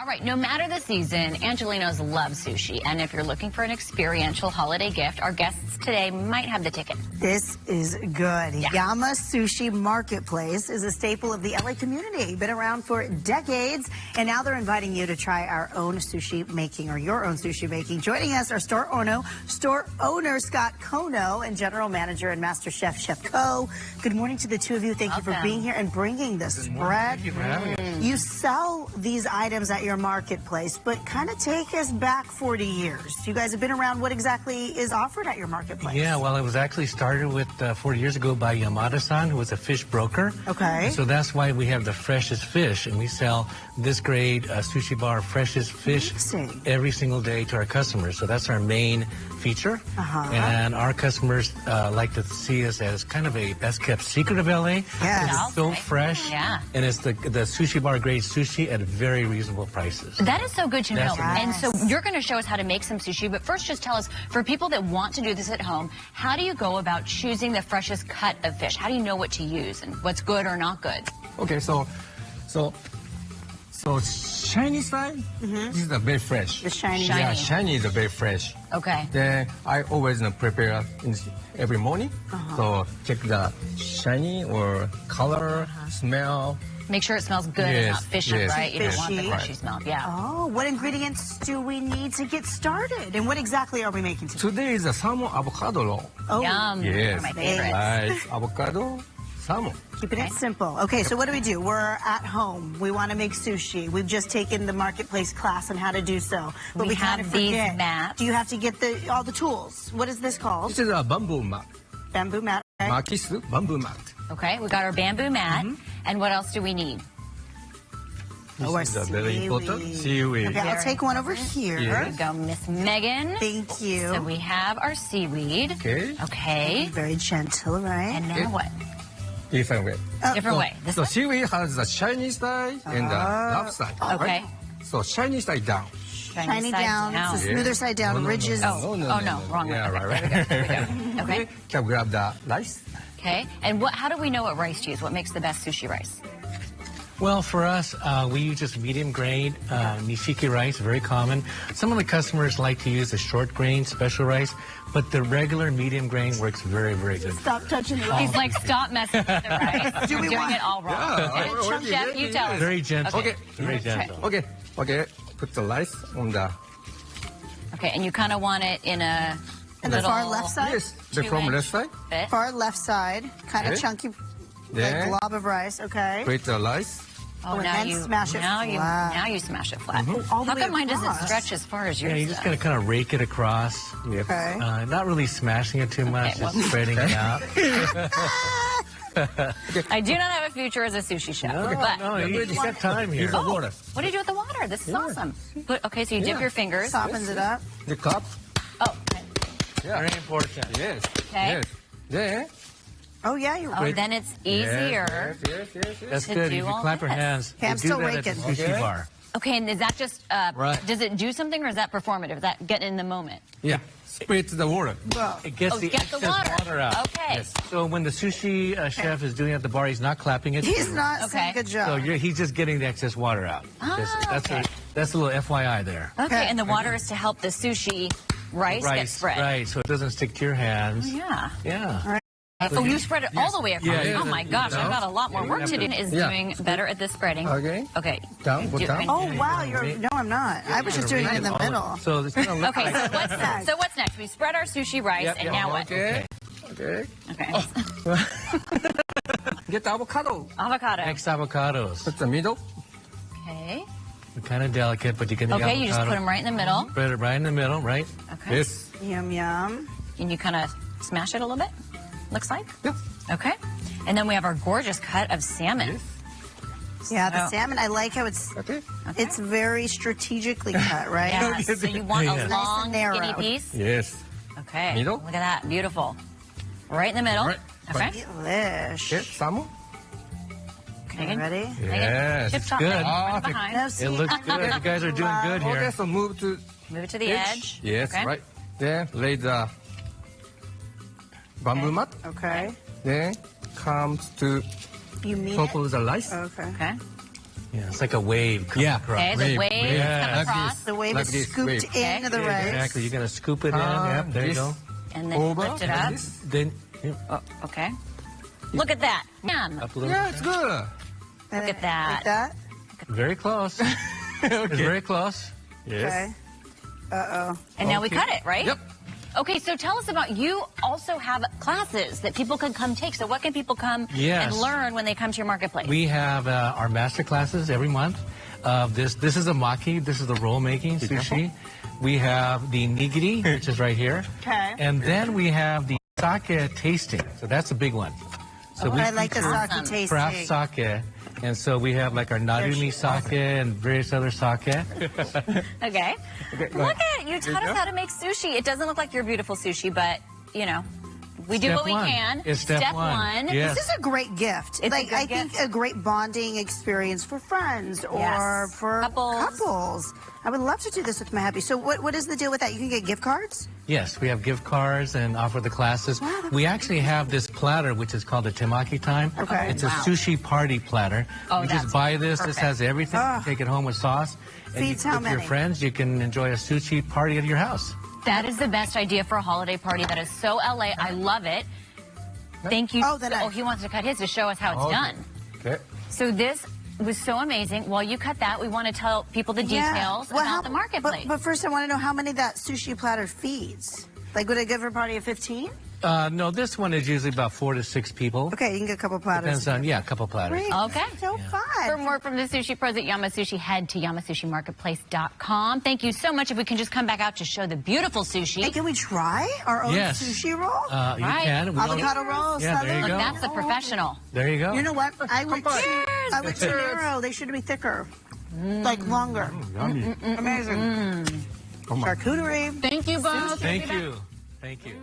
All right, no matter the season, Angelinos love sushi. And if you're looking for an experiential holiday gift, our guests today might have the ticket. This is good. Yeah. Yama Sushi Marketplace is a staple of the LA community. Been around for decades, and now they're inviting you to try our own sushi making, or your own sushi making. Joining us are store owner Scott Kono and general manager and master chef Chef Ko. Good morning to the two of you. Thank you for being here and bringing this spread. Thank you for having us. You sell these items at your marketplace, but kind of take us back 40 years. You guys have been around. What exactly is offered at your marketplace? Yeah, well, it was actually started with 40 years ago by Yamada-san, who was a fish broker. Okay. So that's why we have the freshest fish, and we sell this grade sushi bar freshest fish every single day to our customers. So that's our main feature. And our customers like to see us as kind of a best kept secret of LA. Yeah. It's so fresh. Yeah. And it's the sushi bar grade sushi at very reasonable prices. That is so good to know. Yes. And so you're going to show us how to make some sushi, but first just tell us, for people that want to do this at home, how do you go about choosing the freshest cut of fish? How do you know what to use and what's good or not good? Okay, so shiny side, this is the very fresh. The shiny. Yeah, shiny is very fresh. Okay. Then I always prepare every morning. So check the shiny or color, smell. Make sure it smells good and not fishy, right? You don't want the Fishy. fishy smell. Yeah. Oh, what ingredients do we need to get started? And what exactly are we making today? Today is a salmon avocado roll. Oh, Yum. Yes. One of my favorites. Rice, avocado, salmon. keeping it simple. Okay, so what do? We're at home. We want to make sushi. We've just taken the marketplace class on how to do so. But we have kind of these forget. mats. Do you have to get all the tools? What is this called? This is a bamboo mat. Bamboo mat. Okay. Makisu bamboo mat. Okay, we got our bamboo mat. And what else do we need? This is a very important seaweed. Okay, I'll take one over here. There you go, Miss Megan. Thank you. So we have our seaweed. Okay. Okay. Very gentle, right? And now what? Different way. Different way. This So one? seaweed has the shiny side and the rough side. Okay. Right? So shiny side down. Shiny side down. It's the smoother side down. Ridges. No, wrong way. Yeah, Okay, right. there we go. Okay. Can grab the rice. Okay. And how do we know what rice to use? What makes the best sushi rice? Well, for us, we use just medium grain nishiki rice, very common. Some of the customers like to use the short grain special rice, but the regular medium grain works very, very good. Stop touching the rice. He's like, stop messing with the rice. You're doing it all wrong. Yeah, And Chef, you tell us. Very gentle. Okay. Very gentle. Okay. Okay. Put the rice on the. Okay, and you kind of want it in a And the little far left side? Yes. The from 2-inch left side. bit. Far left side. Kind of Okay. chunky. Then Like glob of rice. Okay. put the rice. Oh, and now then you smash it now flat. you smash it flat. All the How way come mine doesn't across? stretch as far as yours? Yeah, you just does? gotta kind of rake it across. Yes. Okay. Not really smashing it too much, Okay, well- just spreading it out. I do not have a future as a sushi chef. No, but no, you got time here. Use the water. what do you do with the water? This is awesome. Okay, so you dip Yeah. your fingers. Softens it up. The cup. Oh, okay. Yeah. Very important. Yes. Okay. Yes. Then. Oh, yeah, you're Oh, right. then it's easier. Yes. That's To good. do If you all clap your this. hands, Okay, I'm you do still that at the raking. sushi Okay. bar. Okay, and is that just, Right. does it do something or is that performative? Is that getting in the moment? Yeah. Split the water. Well, It gets the get the excess water. out. Okay. Yes. So when the sushi chef is doing it at the bar, he's not clapping it. he's not saying Okay. good job. So he's just getting the excess water out. Okay. That's a little FYI there. Okay, and the water is to help the sushi rice get spread. Right, so it doesn't stick to your hands. Yeah. Yeah. Oh, you spread it all the way across. Yeah, Oh my gosh, I've got a lot more work to do. Is Yeah. doing better at this spreading. Okay. Okay. Down, go down. Oh, wow. No, I'm not. I was just doing it in the middle. So it's gonna look Okay, like so what's next? We spread our sushi rice, Yep, and yep. now what? Okay. Okay. Okay. Get the avocado. Avocado. next avocados. Put the middle. Okay. They're kind of delicate, but you get the Okay, avocado. you just put them right in the middle. Spread it right in the middle, right? Okay. Yes. Yum, yum. And you kind of smash it a little bit, looks like. Yeah. Okay. And then we have our gorgeous cut of salmon. Yes. Yeah, the Oh. salmon, I like how it's very strategically cut, right? Yeah, so you want a Yes. long, Nice and skinny narrow. piece. Yes. Okay. Middle. Look at that. Beautiful. Right in the middle. Right. Okay. Delish. Okay. Salmon. Megan? Ready? Yes. Chip chop good. Megan, right Okay. behind. No, It see, looks good. You guys are doing good Okay, here. so move to Move it to the edge. Yes, Okay. right. Then lay the bamboo mat. Okay. Then comes to You mean top it? of the rice. Okay. Okay. Yeah, it's like a wave coming across. Okay, the wave Yeah. comes across. The wave Like is this, scooped wave. into the rice. Exactly. You're going to scoop it in. Yep, there you this. go. And then you Over. lift it up. Then Oh, okay. Look at that. Yum. up a little Yeah, bit. it's good. Look at that. Like that? Very close. It's very close. Yes. Okay. Uh-oh. And now we cut it, right? Yep. Okay, so tell us about, you also have classes that people can come take. So what can people come Yes. and learn when they come to your marketplace? We have our master classes every month. This is a maki. This is the roll making sushi. We have the nigiri, which is right here. Okay. And then we have the sake tasting. So that's a big one. So I like the feature sake tasting. craft sake. And so we have like our narumi sake and various other sake. Okay. Look at you taught us go. how to make sushi. It doesn't look like your beautiful sushi, but you know, we do Step what we one. can. It's step one. Yes. This is a great gift. It's a like good I think gift. a great bonding experience for friends or Yes. for Couples. I would love to do this with my hubby. So what is the deal with that? You can get gift cards? Yes, we have gift cards and offer the classes. Wow, We actually have this platter, which is called the temaki time. Okay. It's a sushi party platter. Oh, you that's just buy this. This perfect. has everything. Ah. You take it home with sauce. And Feeds how with your many? friends, you can enjoy a sushi party at your house. That is the best idea for a holiday party. That is so LA. I love it. Thank you. Oh, the knife. He wants to cut his to show us how it's done. Okay. So this was so amazing. While you cut that, we want to tell people the details Well, about the marketplace. But first I want to know how many that sushi platter feeds. Like would I give for a party of 15? No, this one is usually about 4 to 6 people. Okay, you can get a couple platters. Depends on, a couple platters. Great. Okay. So For fun. more from the Sushi Pros at Yama Sushi, head to yamasushimarketplace.com. Thank you so much. If we can just come back out to show the beautiful sushi. Hey, can we try our own Yes. sushi roll? You Right. can. We don't- Avocado roll, Yeah, there you southern. go. That's the professional. There you go. You know what? I would Cheers. narrow. They should be thicker. Like longer. Yummy. Amazing. Oh my. Charcuterie. Thank you both. Thank you. Thank you.